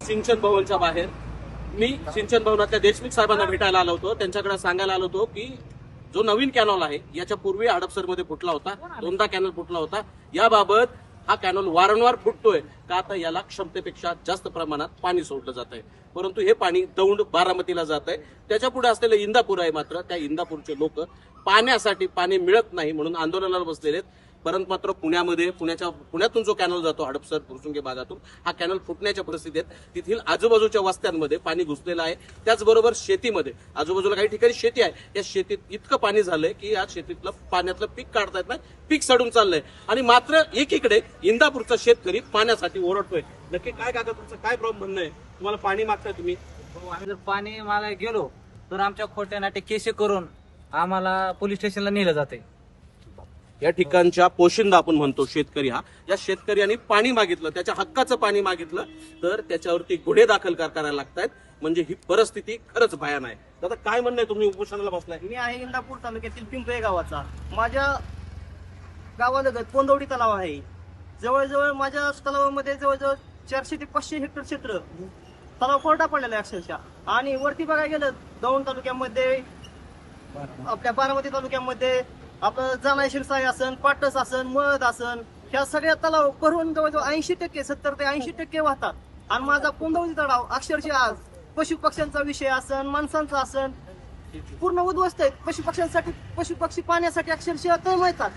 सिंचन भवनच्या बाहेर मी सिंचन भवनातल्या देशमुख साहेबांना भेटायला आलो होतो. त्यांच्याकडे सांगायला आलो होतो की जो नवीन कॅनॉल आहे याच्या पूर्वी हडपसरमध्ये फुटला होता, दोनदा कॅनॉल फुटला होता. याबाबत हा कॅनॉल वारंवार फुटतोय का तर याला क्षमतेपेक्षा जास्त प्रमाणात पाणी सोडलं जात आहे. परंतु हे पाणी दौंड बारामतीला जात आहे. त्याच्या पुढे असलेलं इंदापूर आहे, मात्र त्या इंदापूरचे लोक पाण्यासाठी पाणी मिळत नाही म्हणून आंदोलनाला बसलेले आहेत. परंतु मात्र पुण्यातून जो कॅनल जातो हडपसर फुरसुंगी भागातून, हा कॅनल फुटण्याच्या परिस्थितीत तिथील आजूबाजूच्या वस्त्यांमध्ये पाणी घुसलेलं आहे. त्याचबरोबर शेतीमध्ये आजूबाजूला काही ठिकाणी शेती आहे, या शेतीत इतकं पाणी झालंय की या शेतीतलं पाण्यातलं पीक काढता येत नाही, पीक सडून चाललंय. आणि मात्र एकीकडे इंदापूरचा शेतकरी पाण्यासाठी ओरडतोय. नक्की काय काका तुमचं काय प्रॉब्लेम म्हणणं आहे? तुम्हाला पाणी मागताय तुम्ही? आम्ही जर पाणी मागायला गेलो तर आमच्या खोट्यानाटे केसे करून आम्हाला पोलीस स्टेशनला नेलं जाते. या ठिकाणच्या पोशिंदा आपण म्हणतो शेतकरी हा, या शेतकऱ्यांनी पाणी मागितलं, त्याच्या हक्काचं पाणी मागितलं तर त्याच्यावरती गुन्हे दाखल करायला लागतायत. म्हणजे ही परिस्थिती खरंच भयान आहे. दादा काय म्हणणं आहे? तुम्ही उपोषणाला बसलाय. मी आहे इंदापूर तालुक्यातील पिंपळे गावाचा. माझ्या गावालगत पोंदवडी तलाव आहे. जवळजवळ माझ्या तलावामध्ये जवळजवळ 400 ते 500 हेक्टर क्षेत्र तलाव कोरडा पडलेला आहे अक्षरशः. आणि वरती बघायला गेलं दौंड तालुक्यामध्ये, आपल्या बारामती तालुक्यामध्ये आपलं जानाई शिरसाई असन, पाटस असन, मळद असन, ह्या सगळ्या तलाव भरून जवळजवळ 80% 70 ते 80% वाहतात. आणि माझा पोंदवडी तलाव अक्षरशः आज पशु पक्ष्यांचा विषय असन, माणसांचा असन, पूर्ण उद्ध्वस्त आहेत. पशु पक्ष्यांसाठी, पशु पक्षी पाण्यासाठी अक्षरशः तळमळतात.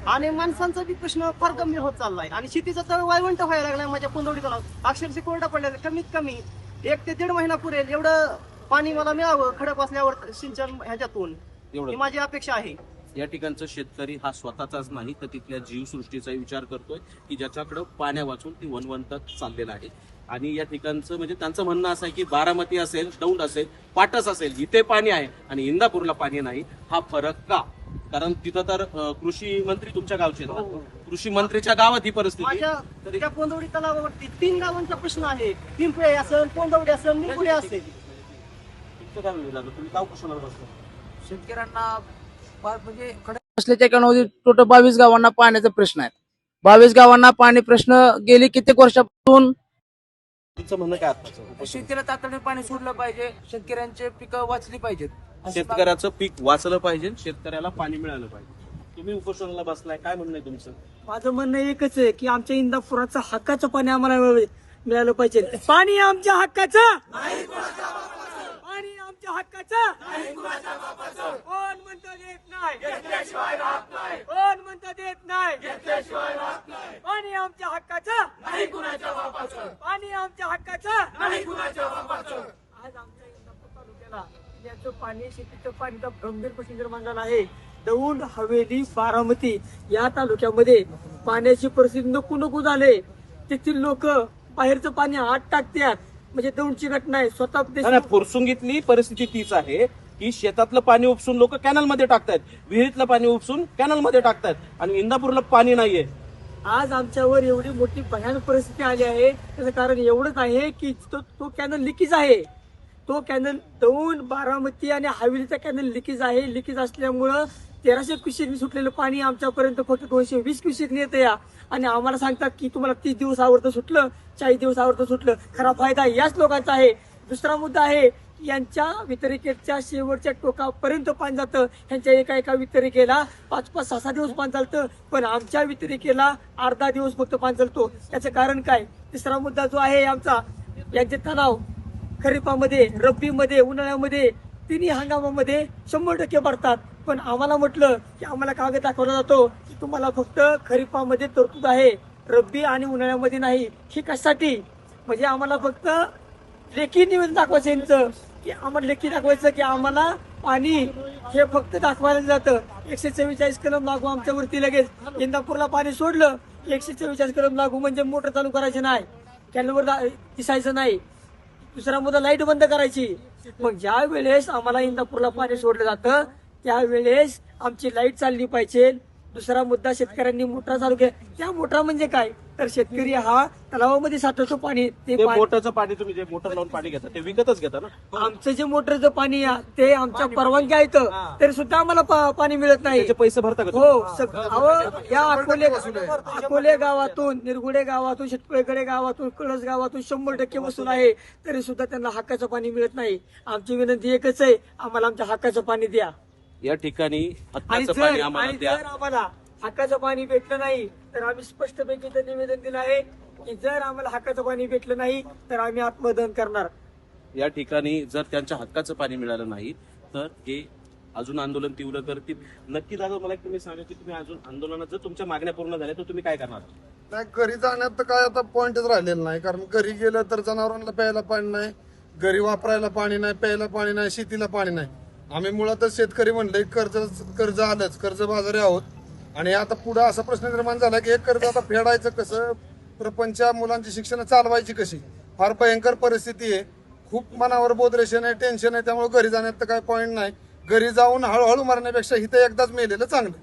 आणि माणसांचा बी प्रश्न फार गंभीर होत चाललाय. आणि शेतीचा तळ वाळवंट व्हायला लागलाय. माझ्या पोंदवडी तलाव अक्षरशः कोरडा पडलेला. कमीत कमी 1 ते 1.5 महिना पुरेल एवढं पाणी मला मिळावं खडक असल्यावर सिंचन ह्याच्यातून, ही माझी अपेक्षा आहे. या ठिकाणचा शेतकरी हा स्वतःचाच नाही तर तिथल्या जीवसृष्टीचाही विचार करतोय की ज्याच्याकडे पाण्या वाचून ती वनवंतात चाललेला आहे. आणि या ठिकाणचं म्हणजे त्यांचं म्हणणं असं आहे की बारामती असेल, दौंड असेल, पाटस असेल, इथे पाणी आहे आणि इंदापूरला पाणी नाही. हा फरक का? कारण तिथं तर कृषी मंत्री तुमच्या गावचे, कृषी मंत्रीच्या गावात ही परिस्थिती. त्या पोंदवडी तलावावरती 3 गावांचा प्रश्न आहे. पिंपळे असेल, पोंदवडी असेल, निपुळे असेल. तुमचं काय म्हणणं आहे? तुम्ही गाव कुशाला बसता? शेतकऱ्यांना म्हणजे असल्याच्या कारणामध्ये टोटल 22 गावांना पाण्याचा प्रश्न आहे. 22 गावांना पाणी प्रश्न गेली कित्येक वर्षापासून. तुमचं म्हणणं काय आताचं? शेतीला तातडीने पाणी सोडलं पाहिजे, शेतकऱ्यांचे पिकं वाचली पाहिजेत. शेतकऱ्याचं पीक वाचलं पाहिजे, शेतकऱ्याला पाणी मिळालं पाहिजे. तुम्ही उपोषणाला बसलाय, काय म्हणणं आहे तुमचं? माझं म्हणणं एकच आहे की आमच्या इंदापुराचं हक्काचं पाणी आम्हाला मिळालं पाहिजे. पाणी आमच्या हक्काचं, पाणी आमच्या हक्काचं. कोण म्हणतं देत नाही, कोण म्हणतं देत नाही. पाणी आमच्या हक्काचं, पाणी आमच्या हक्काचं. आज आमच्या इंदापूर तालुक्याला पिण्याचं पाणी, शेतीचं पाणीचा गंभीर प्रश्न निर्माण झाला आहे. दौंड, हवेली, बारामती या तालुक्यामध्ये पाण्याची परिस्थिती नको नको झाले. तेथील लोक बाहेरचं पाणी आत टाकतात. म्हणजे दौंडची घटना आहे. स्वतः फुरसुंगीतली परिस्थिती तीच आहे की शेतातलं पाणी उपसून लोक कॅनलमध्ये टाकतायत, विहिरीतलं पाणी उपसून कॅनलमध्ये टाकतायत आणि इंदापूरला पाणी नाहीये. आज आमच्यावर एवढी मोठी भयानक परिस्थिती आली आहे. त्याचं कारण एवढंच आहे की तो कॅनल लिकेज आहे. तो कॅनल दौंड, बारामती आणि हवेलीचा कॅनल लिकेज आहे. लिकेज असल्यामुळं 1300 क्युसेक सुटलेलं पाणी आमच्यापर्यंत फक्त 220 क्युसेक येतं या. आणि आम्हाला सांगतात की तुम्हाला 30 दिवस आवडतं सुटलं, 40 दिवस आवडतं सुटलं. खरा फायदा याच लोकांचा आहे. दुसरा मुद्दा आहे यांच्या वितरिकेच्या शेवटच्या टोकापर्यंत पाणी जातं. यांच्या एका वितरिकेला 5-5, 6-6 दिवस पाणी चालतं, पण आमच्या वितरिकेला अर्धा दिवस फक्त पाणी चालतो. याचं कारण काय? तिसरा मुद्दा जो आहे आमचा, यांचे तणाव खरीपामध्ये, रब्बीमध्ये, उन्हाळ्यामध्ये, तिन्ही हंगामामध्ये 100% भरतात. पण आम्हाला म्हटलं की आम्हाला कागद दाखवला जातो की तुम्हाला फक्त खरीपामध्ये तरतूद आहे, रब्बी आणि उन्हाळ्यामध्ये नाही. हे कशासाठी? म्हणजे आम्हाला फक्त लेखी निवेदन दाखवायचं यांचं, की आम्हाला लेखी दाखवायचं की आम्हाला पाणी हे फक्त दाखवायला जातं. 144 कलम लागू आमच्यावरती लगेच. इंदापूरला पाणी सोडलं 144 कलम लागू म्हणजे मोटर चालू करायची नाही, कॅनलवर दिसायचं नाही. दुसरा मुद्दा लाईट बंद करायची. मग ज्या वेळेस आम्हाला इंदापूरला पाणी सोडलं जातं त्यावेळेस आमची लाईट चालली पाहिजे. दुसरा मुद्दा, शेतकऱ्यांनी मोटरा चालू केल्या. त्या मोटरा म्हणजे काय? तर शेतकरी हा तलावामध्ये साठवतो पाणी ते ते पाणी मोटरचं पाणी तुम्ही जे मोटर लावून पाणी घेता ते विकतच घेता ना? आमचं जे मोटरचं पाणी ते आमच्या परवानगी आहेत तरी सुद्धा आम्हाला पाणी मिळत नाही. त्याचे पैसे भरता का तुम्ही? हो अहो, या अकोले गावातून, निरगुडे गावातून, शेतकळे गावातून, कळस गावातून 100% वसूल आहे तरी सुद्धा त्यांना हक्काचं पाणी मिळत नाही. आमची विनंती एकच आहे, आम्हाला आमच्या हक्काचं पाणी द्या. या ठिकाणी आणि हक्काचं पाणी जर आम्हाला आणि द्या. जर आम्हाला हक्काचं पाणी भेटलं नाही तर आम्ही स्पष्टपैकी इथं निवेदन दिलं आहे की जर आम्हाला हक्काचं पाणी भेटलं नाही तर आम्ही आत्मदहन करणार. या ठिकाणी जर त्यांच्या हक्काचं पाणी मिळालं नाही तर हे अजून आंदोलन तीव्र करतील. नक्की दादा मला एक तुम्ही सांगा की तुम्ही अजून आंदोलनात जर तुमच्या मागण्या पूर्ण झाल्या तर तुम्ही काय करणार? नाही, घरी जाण्यात तर काय आता पॉइंटच राहिलेला नाही. कारण घरी गेलं तर जनावरांना प्यायला पाणी नाही, घरी वापरायला पाणी नाही, प्यायला पाणी नाही, शेतीला पाणी नाही. आम्ही मुळातच शेतकरी म्हणले कर्ज आलंच, कर्ज बाजारी आहोत. आणि आता पुढे असा प्रश्न निर्माण झाला की हे कर्ज आता फेडायचं कसं, प्रपंच मुलांची शिक्षण चालवायची कशी, फार भयंकर परिस्थिती आहे. खूप मनावर बोधरेशन आहे, टेन्शन आहे. त्यामुळे घरी जाण्यात तर काय पॉइंट नाही. घरी जाऊन हळूहळू मरण्यापेक्षा इथं एकदाच मेलेलं चांगलं.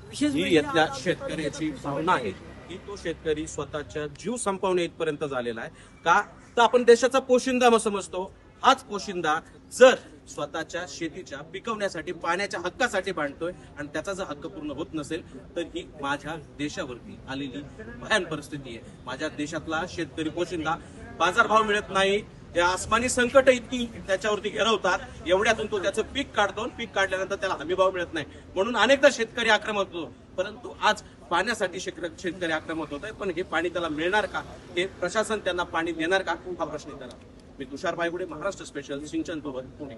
विशेष ही म्हणजे यातल्या आता शेतकऱ्याची भावना आहे की तो शेतकरी स्वतःच्या जीव संपवणे इथपर्यंत झालेला आहे. का तर आपण देशाचा पोशिंदा समजतो. हाच पोशिंदा जर स्वतःच्या शेतीच्या पिकवण्यासाठी पाण्याच्या हक्कासाठी भांडतोय आणि त्याचा जर हक्क पूर्ण होत नसेल तर ही माझ्या देशावरती आलेली भयान परिस्थिती आहे. माझ्या देशातला शेतकरी पोशिंदा बाजारभाव मिळत नाही, या आसमानी संकट इतकी त्याच्यावरती घेरवतात, एवढ्यातून तो त्याचं पीक काढतो आणि पीक काढल्यानंतर त्याला हमीभाव मिळत नाही. म्हणून अनेकदा शेतकरी आक्रमक होतो. परंतु आज पाण्यासाठी शेतकरी आक्रमक होत आहे. पण हे पाणी त्याला मिळणार का, हे प्रशासन त्यांना पाणी देणार का, हा प्रश्न त्याला. मी तुषार पायगुडे, महाराष्ट्र स्पेशल, सिंचन भवन, पुणे.